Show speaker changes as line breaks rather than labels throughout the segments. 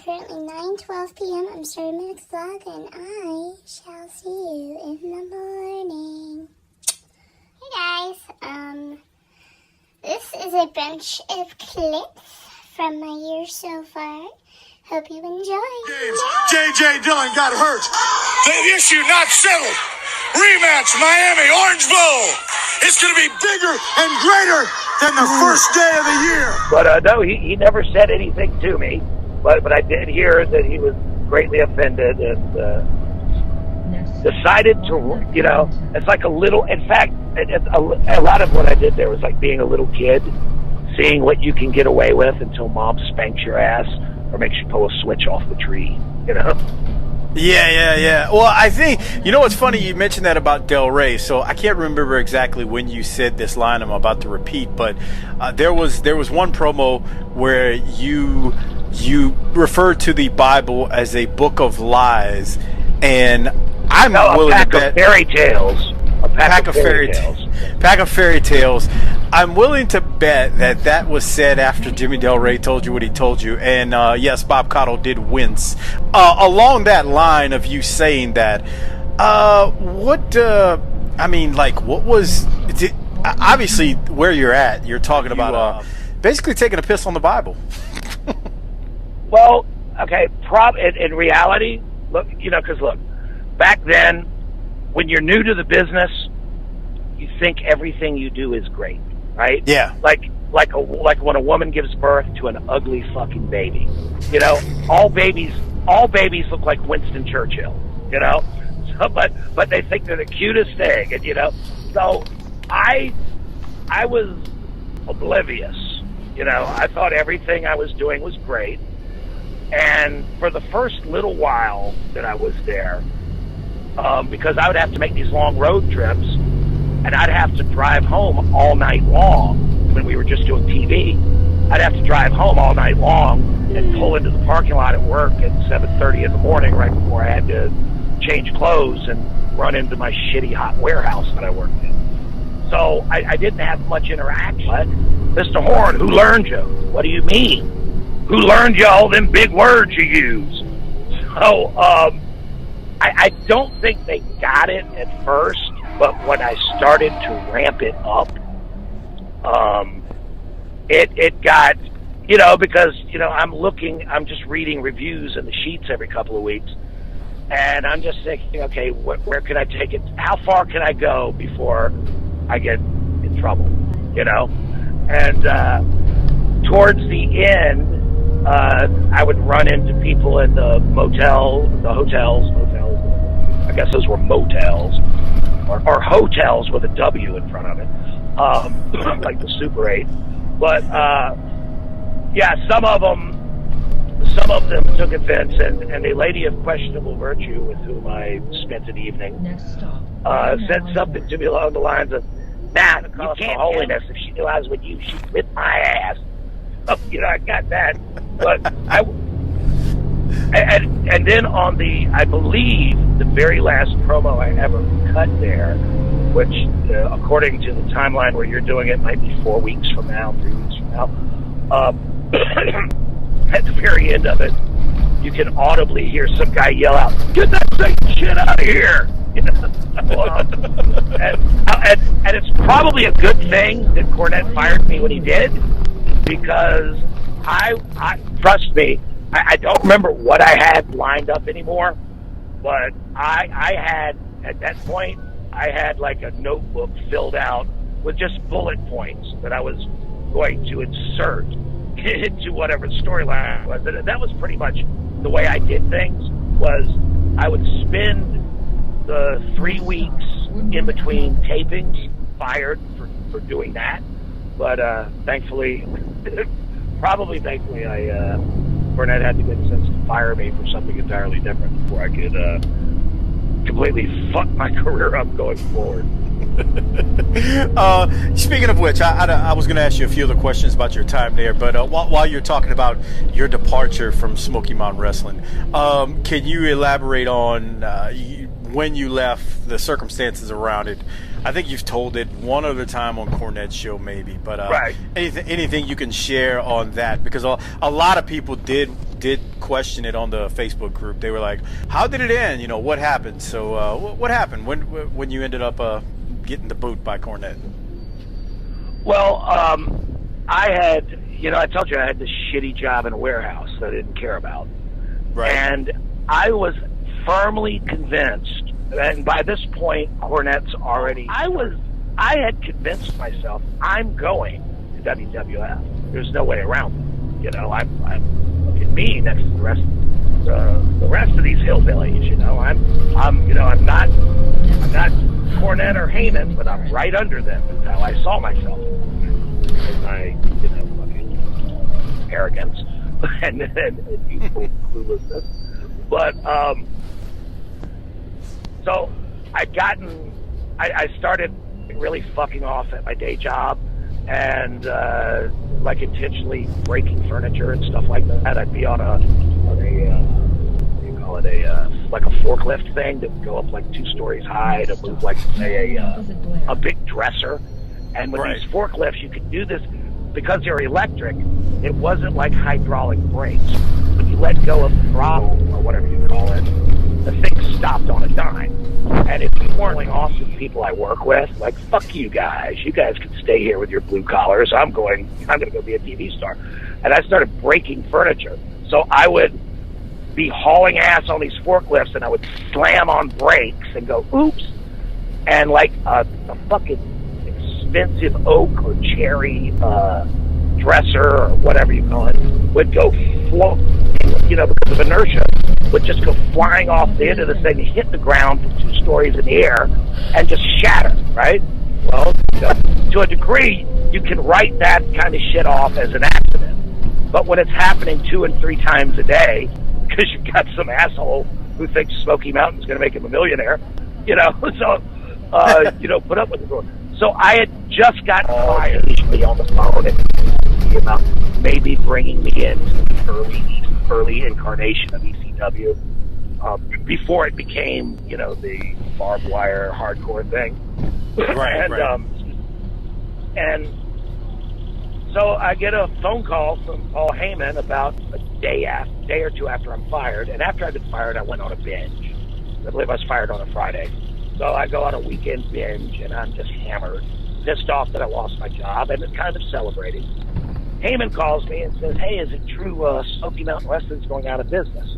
currently 9:12 p.m. I'm starting my next vlog, and I shall see you in the morning. Hey guys, this is a bunch of clips from my year so far. Hope you enjoy.
J.J. Dillon got hurt. The issue not settled. Rematch, Miami, Orange Bowl. It's going to be bigger and greater than the first day of the year.
But no, he never said anything to me. But I did hear that he was greatly offended and decided to, it's like a little, in fact, a lot of what I did there was like being a little kid, seeing what you can get away with until mom spanks your ass or makes you pull a switch off the tree,
Yeah. Well, I think, what's funny, you mentioned that about Del Rey, so I can't remember exactly when you said this line I'm about to repeat, but there was one promo where you referred to the Bible as a book of lies, and I'm willing to bet...
A pack of fairy tales.
Pack of fairy tales. I'm willing to bet that was said after Jimmy Del Rey told you what he told you. And yes, Bob Cottle did wince. Along that line of you saying that, what was... obviously, where you're at, you're talking about basically taking a piss on the Bible.
Well, okay, in reality, look, back then, when you're new to the business, you think everything you do is great, right?
Yeah.
Like when a woman gives birth to an ugly fucking baby, all babies look like Winston Churchill, so, but they think they're the cutest thing, and so I was oblivious, I thought everything I was doing was great, and for the first little while that I was there, because I would have to make these long road trips, and I'd have to drive home all night long when we were just doing TV. I'd have to drive home all night long and pull into the parking lot at work at 7:30 in the morning right before I had to change clothes and run into my shitty hot warehouse that I worked in. So I didn't have much interaction. What? Mr. Horn, who learned you? What do you mean? Who learned you all them big words you use? So, I don't think they got it at first, but when I started to ramp it up, it got, because, I'm just reading reviews in the sheets every couple of weeks, and I'm just thinking, okay, where can I take it? How far can I go before I get in trouble, And towards the end, I would run into people in the hotels. I guess those were motels, or hotels with a W in front of it, like the Super 8. But yeah, some of them took offense, and a lady of questionable virtue with whom I spent an evening said something to me along the lines of, "Nah, you can't holiness. If she knew I was with you, she'd whip my ass." I got that, but and then on I believe the very last promo I ever cut there, which according to the timeline where you're doing it might be 4 weeks from now, 3 weeks from now, at the very end of it, you can audibly hear some guy yell out, "Get that Satan shit out of here!" And it's probably a good thing that Cornette fired me when he did, because I trust me, I don't remember what I had lined up anymore, but I had, at that point, I had like a notebook filled out with just bullet points that I was going to insert into whatever the storyline was. And that was pretty much the way I did things, was I would spend the 3 weeks in between tapings fired for doing that. But thankfully, Burnett had the good sense to fire me for something entirely different before I could completely fuck my career up going forward.
Speaking of which, I was going to ask you a few other questions about your time there, but while you're talking about your departure from Smoky Mountain Wrestling, can you elaborate on when you left, the circumstances around it? I think you've told it one other time on Cornette's show, maybe, but
right.
anything you can share on that, because a lot of people did did question it on the Facebook group. They were like, "How did it end? You know, what happened?" So, what happened when you ended up getting the boot by Cornette?
Well, I had, I told you I had this shitty job in a warehouse that I didn't care about.
Right.
And I was firmly convinced, and by this point, Cornette's already, I had convinced myself I'm going to WWF. There's no way around it. I'm look at me next to the rest of these hillbillies. I'm not Cornette or Heyman, but I'm right under them. Is how I saw myself. In my, fucking arrogance and youthful cluelessness. But so I started really fucking off at my day job and like intentionally breaking furniture and stuff like that. I'd be on a like a forklift thing that would go up like 2 stories high to move like say a big dresser. And with these forklifts, you could do this because they're electric. It wasn't like hydraulic brakes. When you let go of the throttle or whatever you call it, the thing stopped on a dime. And if you weren't awesome people I work with, like, fuck you guys. You guys can stay here with your blue collars. I'm going to go be a TV star. And I started breaking furniture. So I would be hauling ass on these forklifts, and I would slam on brakes and go, oops. And like a fucking expensive oak or cherry dresser or whatever you call it would go float, because of inertia, would just go flying off the end of the thing and hit the ground from 2 stories in the air and just shatter, right? Well, to a degree, you can write that kind of shit off as an accident. But when it's happening 2 and 3 times a day, because you've got some asshole who thinks Smoky Mountain's going to make him a millionaire, so, put up with it. So I had just got fired initially on the phone and about maybe bringing me in to the early incarnation of ECW before it became, the barbed wire hardcore thing.
Right.
And so I get a phone call from Paul Heyman about a day or 2 after I'm fired. And after I've been fired, I went on a binge. I believe I was fired on a Friday. So I go on a weekend binge, and I'm just hammered, pissed off that I lost my job, and kind of celebrating. Heyman calls me and says, hey, is it true Smoky Mountain Wrestling's going out of business?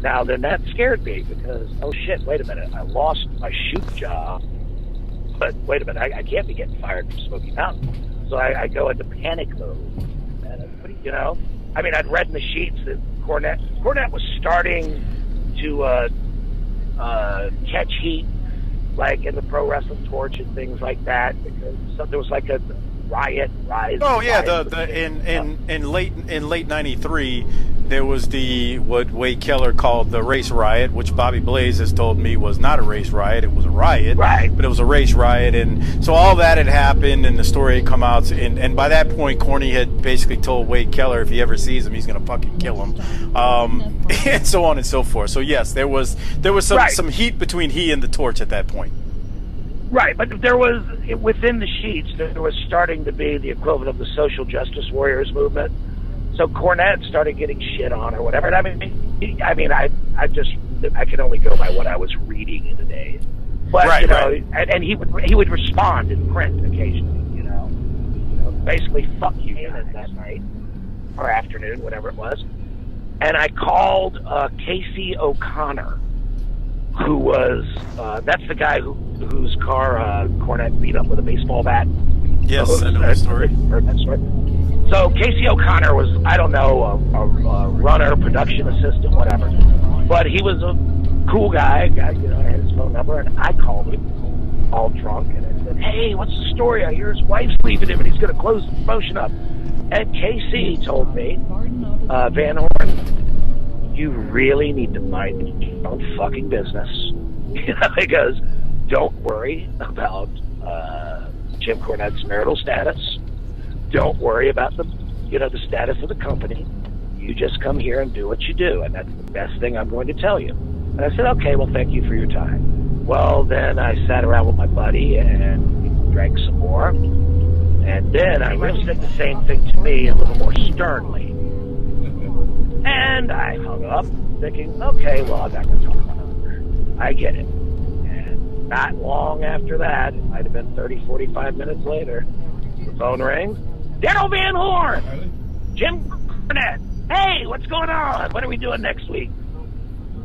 Now, then that scared me because, oh shit, wait a minute, I lost my shoot job. But wait a minute, I can't be getting fired from Smoky Mountain. So I go into panic mode. And I'd read in the sheets that Cornette was starting to catch heat, like in the Pro Wrestling Torch and things like that, because there was like a rise.
Oh yeah, in late '93, there was what Wade Keller called the race riot, which Bobby Blaze has told me was not a race riot; it was a riot.
Right.
But it was a race riot, and so all that had happened, and the story had come out, and by that point, Corny had basically told Wade Keller if he ever sees him, he's going to fucking kill him, and so on and so forth. So yes, there was some heat between he and the Torch at that point.
Right, but there was, within the sheets, there was starting to be the equivalent of the social justice warriors movement. So Cornette started getting shit on or whatever. And I could only go by what I was reading in the days. But, and he would respond in print occasionally, basically, fuck you that night or afternoon, whatever it was. And I called Casey O'Connor, who was, that's the guy whose car Cornette beat up with a baseball bat.
Yes, I know that story.
Heard that story. So Casey O'Connor was, I don't know, a runner, production assistant, whatever. But he was a cool guy. I had his phone number, and I called him all drunk, and I said, hey, what's the story? I hear his wife's leaving him, and he's going to close the promotion up. And Casey told me, Van Horn, you really need to mind your own fucking business. He goes, don't worry about Jim Cornette's marital status. Don't worry about the status of the company. You just come here and do what you do, and that's the best thing I'm going to tell you. And I said, okay, well, thank you for your time. Well, then I sat around with my buddy and we drank some more. And then I really said the same thing to me a little more sternly. And I hung up thinking, okay, well, I'm not going to talk about it. I get it. And not long after that, it might have been 30, 45 minutes later, the phone rings. Daryl Van Horn! Jim Cornette! Hey, what's going on? What are we doing next week?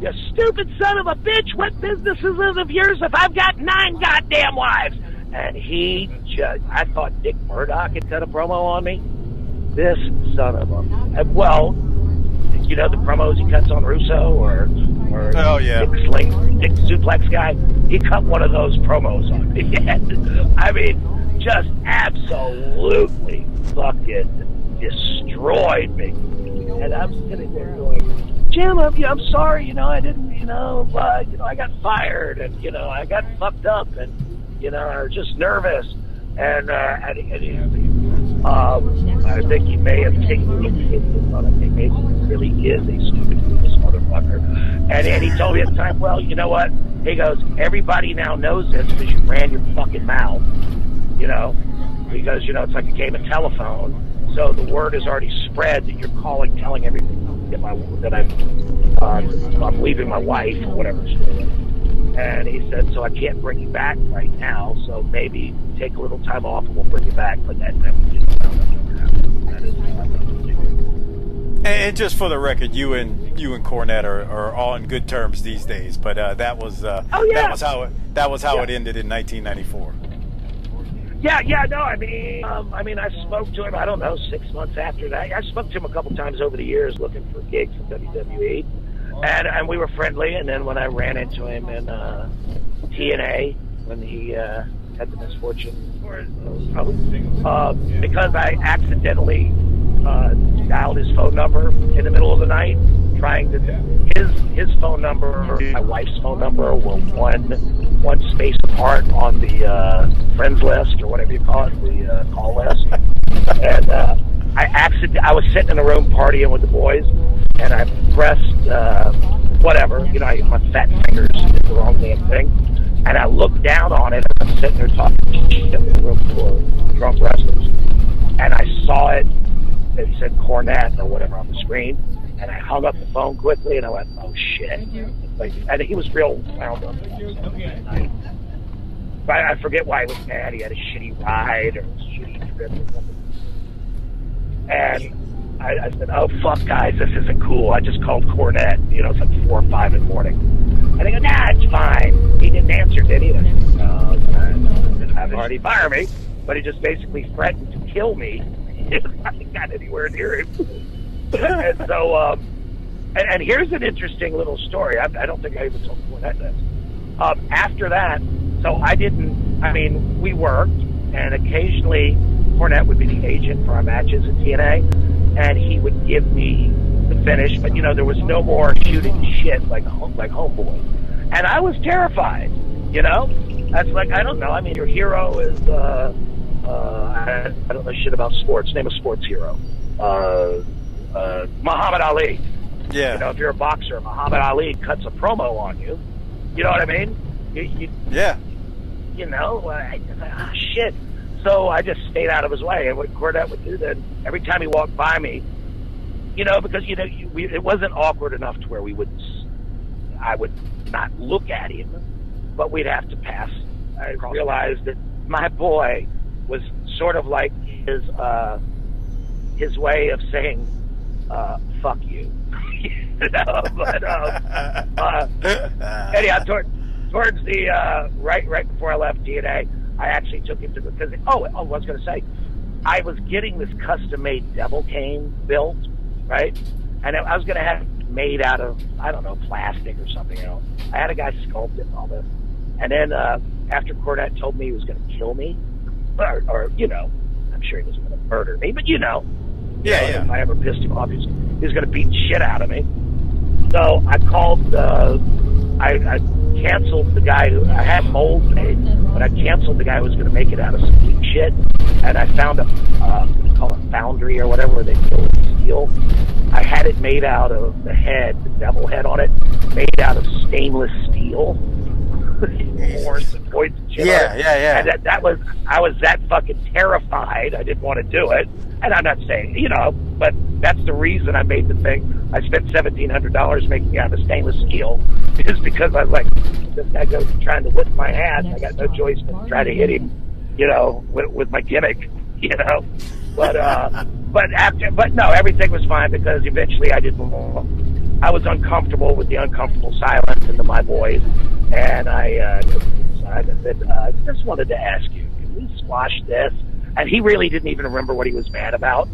You stupid son of a bitch! What business is it of yours if I've got 9 goddamn wives? And he just, I thought Dick Murdoch had cut a promo on me. This son of a, well, you know the promos he cuts on Russo or
oh, yeah.
Dick Suplex guy? He cut one of those promos on me. I mean, just absolutely fucking destroyed me. And I'm sitting there going, Jim, I'm sorry, you know, I didn't, I got fired and, I got fucked up and, I was just nervous. And I think he may have taken it. I think maybe he really is a stupid, foolish motherfucker. And he told me at the time, well, you know what? He goes, everybody now knows this because you ran your fucking mouth. He goes, it's like a game of telephone. So the word has already spread that you're calling, telling everything that I'm leaving my wife or whatever. And he said, so I can't bring you back right now. So maybe take a little time off and we'll bring you back. But that is
and just for the record, you and Cornette are all in good terms these days. But that was how it ended in 1994.
Yeah, no, I mean, I spoke to him, I don't know, 6 months after that. I spoke to him a couple times over the years looking for gigs in WWE, and we were friendly, and then when I ran into him in TNA, when he had the misfortune, because I accidentally dialed his phone number in the middle of the night, trying to, his phone number and my wife's phone number were one space apart on the friends list or whatever you call it, the call list. And I was sitting in a room partying with the boys, and I pressed whatever, my fat fingers did the wrong damn thing, and I looked down on it, and I'm sitting there talking shit in the room full of drunk wrestlers, and I saw it. It said Cornette or whatever on the screen, and I hung up the phone quickly, and I went, oh shit. And he was real wound up. I forget why he was mad. He had a shitty ride or a shitty trip or something. And I said, oh fuck guys, this isn't cool. I just called Cornette. It's like 4 or 5 in the morning. And they go, nah, it's fine. He didn't answer, did he? And I said, no, didn't have already fire me, but he just basically threatened to kill me if I got anywhere near him. And so, and here's an interesting little story. I don't think I even told Cornette this. After that, so we worked, and occasionally Cornette would be the agent for our matches at TNA, and he would give me the finish, but there was no more shooting shit like Homeboy. And I was terrified, That's like, I don't know, your hero is, I don't know shit about sports. Name a sports hero. Muhammad Ali.
Yeah.
If you're a boxer, Muhammad Ali cuts a promo on you. You know what I mean?
Yeah.
Shit. So I just stayed out of his way. And what Cornette would do then, every time he walked by me, because it wasn't awkward enough to where I would not look at him, but we'd have to pass. I realized that my boy was sort of like his way of saying fuck you. But anyhow, towards the right before I left TNA, I actually took him to because I was going to say, I was getting this custom made devil cane built, right? And I was going to have it made out of, I don't know, plastic or something. I had a guy sculpt it and all this. And then after Cornette told me he was going to kill me, or I'm sure he wasn't going to murder me, but
yeah.
If I ever pissed him off, he was going to beat the shit out of me. So I called, I canceled the guy who, I had molds made, but I canceled the guy who was going to make it out of some cheap shit. And I found call it foundry or whatever, where they build steel. I had it made out of the head, the devil head on it, made out of stainless steel. Horns and points and shit.
Yeah.
And I was that fucking terrified. I didn't want to do it. And I'm not saying, but that's the reason I made the thing. I spent $1,700 making out of stainless steel just because I was like, this guy goes trying to whip my ass. I got no choice but to try to hit him, you know, with my gimmick, you know. But no, everything was fine because eventually I was uncomfortable with the uncomfortable silence and my voice, and I said, I just wanted to ask you, can we squash this? And he really didn't even remember what he was mad about,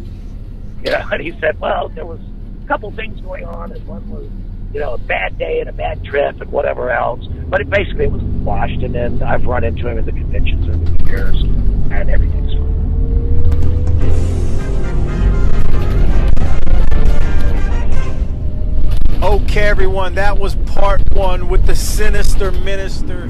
you know. And he said, well, there was a couple things going on, and one was, you know, a bad day and a bad trip and whatever else. But it basically was squashed, and then I've run into him in the conventions over the years, and everything's fine.
Okay, everyone, that was part 1 with the Sinister Minister.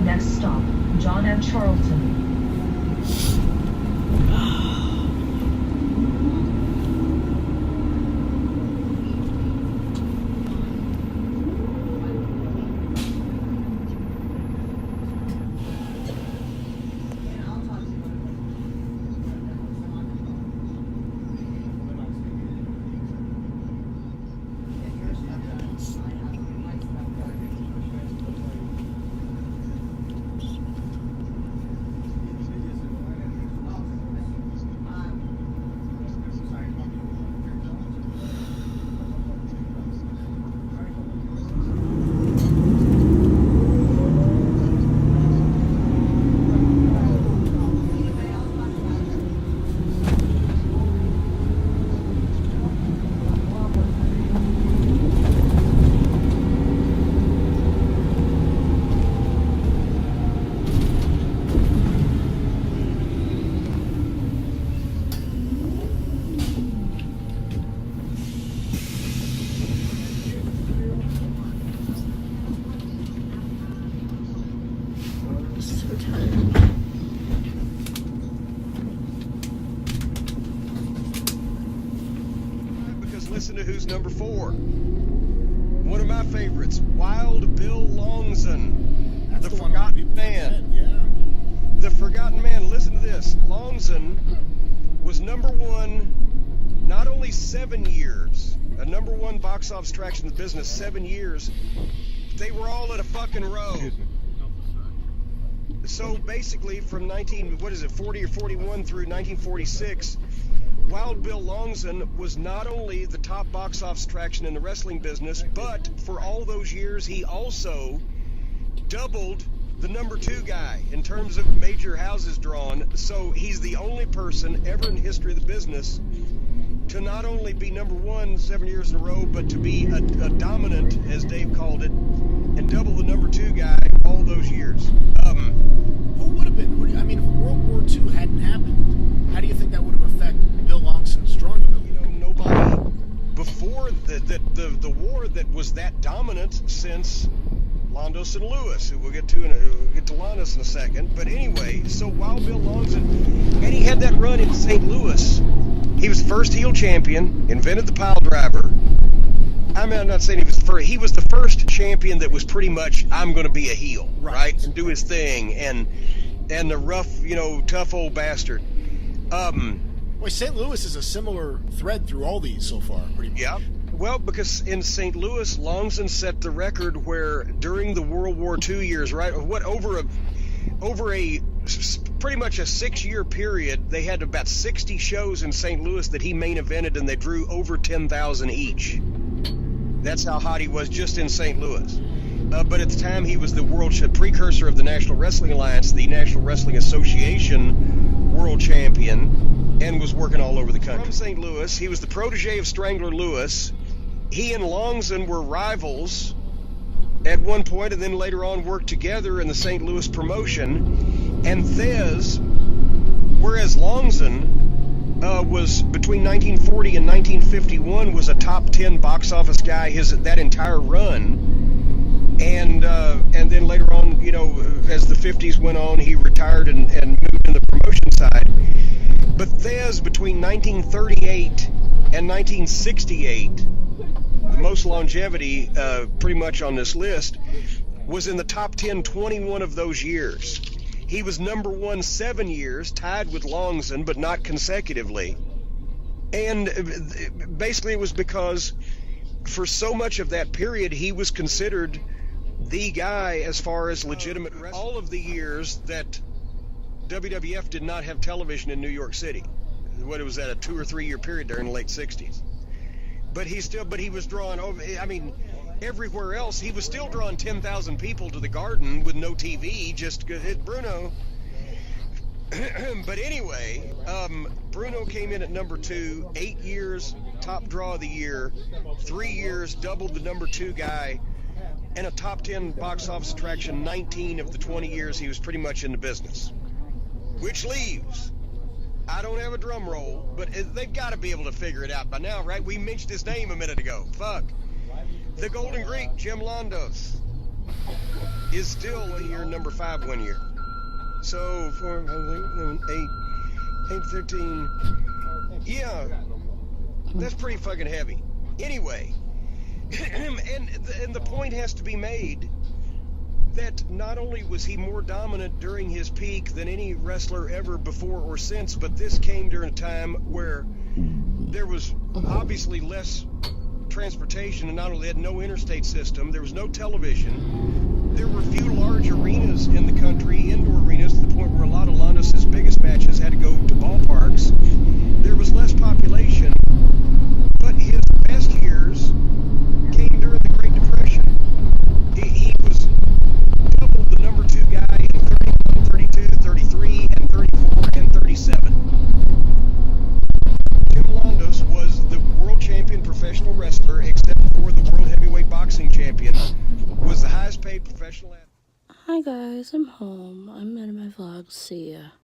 Next stop, John M. Charlton.
Listen to who's number 4. One of my favorites, Wild Bill Longson, the Forgotten Man.
Yeah.
The Forgotten Man. Listen to this. Longson was number 1, not only 7 years, a number 1 box office attraction in the business, 7 years. They were all at a fucking row. So basically, from 40 or 41 through 1946. Wild Bill Longson was not only the top box office attraction in the wrestling business, but for all those years, he also doubled the number 2 guy in terms of major houses drawn. So he's the only person ever in the history of the business to not only be number 1 7 years in a row, but to be a dominant, as Dave called it, and double the number 2 guy all those years.
Who would have been? I mean, if World War II hadn't happened, how do you think that would have affected Bill Longson's drawing ability?
You know, nobody before the war that was that dominant since Londos and Lewis, who we'll get to Londos in a second. But anyway, so Wild Bill Longson, and he had that run in St. Louis. He was the first heel champion, invented the pile driver. I mean, I'm not saying he was the first. He was the first champion that was pretty much, I'm going to be a heel, right? And do his thing, and the rough, tough old bastard.
Boy, St. Louis is a similar thread through all these so far, pretty much.
Yeah. Well, because in St. Louis, Longson set the record where during the World War II years, right? Over a pretty much a 6-year period, they had about 60 shows in St. Louis that he main evented, and they drew over 10,000 each. That's how hot he was just in St. Louis. But at the time, he was the world precursor of the National Wrestling Alliance, the National Wrestling Association world champion, and was working all over the country. From St. Louis, he was the protege of Strangler Lewis. He and Longson were rivals at one point, and then later on worked together in the St. Louis promotion. And Thez, whereas Longson was between 1940 and 1951 was a top 10 box office guy that entire run, and then later on, you know, as the 50s went on, he retired and moved in the promotion side. But Thez, between 1938 and 1968, the most longevity pretty much on this list, was in the top 10 21 of those years. He was number 1 7 years, tied with Longson, but not consecutively. And basically it was because for so much of that period, he was considered the guy as far as legitimate wrestling. All of the years that WWF did not have television in New York City. What was that, a 2 or 3 year period there in the late 60s? But he was drawing over, I mean, everywhere else, he was still drawing 10,000 people to the Garden with no TV, just Bruno. But anyway, Bruno came in at number 2, 8 years, top draw of the year, 3 years, doubled the number 2 guy, and a top 10 box office attraction 19 of the 20 years he was pretty much in the business. Which leaves, I don't have a drum roll, but they've got to be able to figure it out by now, right? We mentioned his name a minute ago. Fuck. The Golden Greek, Jim Londos, is still here number 5 1 year. So 4, 8, 13. Yeah, that's pretty fucking heavy. Anyway, and the point has to be made that not only was he more dominant during his peak than any wrestler ever before or since, but this came during a time where there was obviously less transportation, and not only had no interstate system, there was no television, there were few large arenas in the country, indoor arenas, to the point where a lot of Londos's biggest matches had to go to ballparks. There was less population, but his best years came during the Great Depression. He was doubled the number 2 guy in 31, 32, 33, and 34, and 37. Jim Londos was the world champion professional wrestler, except for the world heavyweight boxing champion, was the highest paid professional athlete.
Hi guys, I'm home. I'm out of my vlog. See ya.